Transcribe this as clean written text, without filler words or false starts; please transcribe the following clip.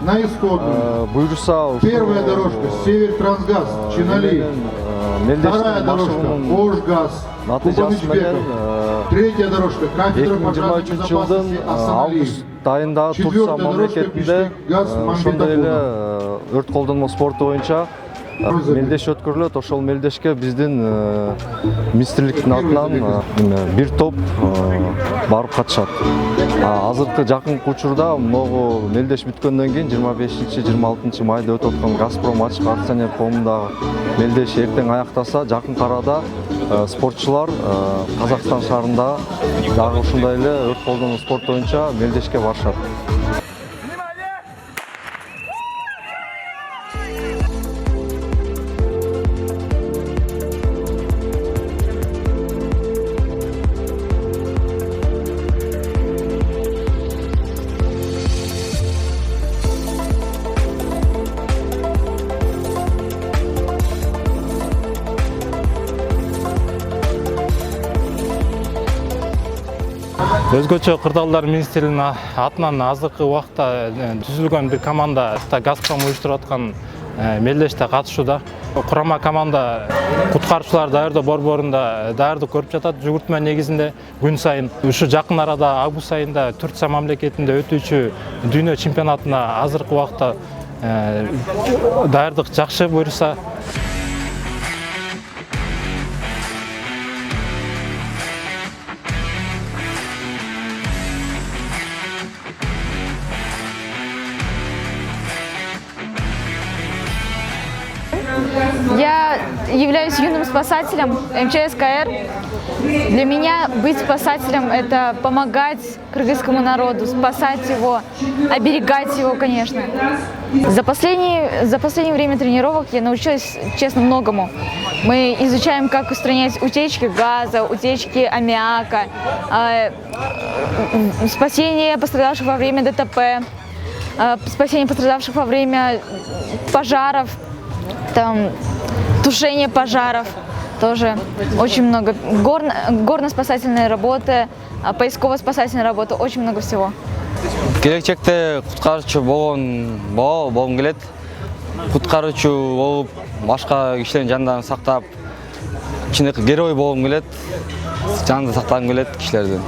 на исходную. Буйруса. Первая дорожка Севертрансгаз, Чинали. Вторая дорожка Ожгаз, Кубанычбеков. Третья дорожка кафедра пожарной безопасности Асаналиев. Дайында Турция мамлекетинде ошондой эле өрт колдонмо спорту боюнча мелдеш өткөрүлөт. Ошол мелдешке биздин министрликтин атынан бир топ барып катышат. Азыркы жакынкы учурда могу мелдеш бүткөндөн кийин 25-26 майда өтүп аткан Газпром ачык акционер коомундагы мелдеш эртең аяктаса, жакын арада спортчулар Казакстан шаарында дагы ушундай эле өрт колдонуу спорт боюнча мелдешке барышат. Өзгөчө кырдаалдар министрлигинин атынан азыркы убакта түзүлгөн бир команда Газпром уюштуруп аткан мелдеште катышууда. Курама команда куткаруучулар даярдоо борборунда даярдык көрүп жатат. Жүгүртмө негизинде күн сайын ушу жакын арада август айында Турция мамлекетинде өтүүчү дүйнө чемпионатына азыркы убакта даярдык жакшы буюрса. Я являюсь юным спасателем МЧС КР. Для меня быть спасателем – это помогать кыргызскому народу, спасать его, оберегать его, конечно. За последнее время тренировок я научилась, честно, многому. Мы изучаем, как устранять утечки газа, утечки аммиака, спасение пострадавших во время ДТП, спасение пострадавших во время пожаров, тушение пожаров, тоже очень много. Горно-спасательная работа, поисково-спасательная работа, очень много всего. Келечекте куткаруучу болгум келет. Куткаруучу болуп, башка кишилердин жандарын сактап, чындык герой болгум келет. Жанды сактагым келет кишилердин.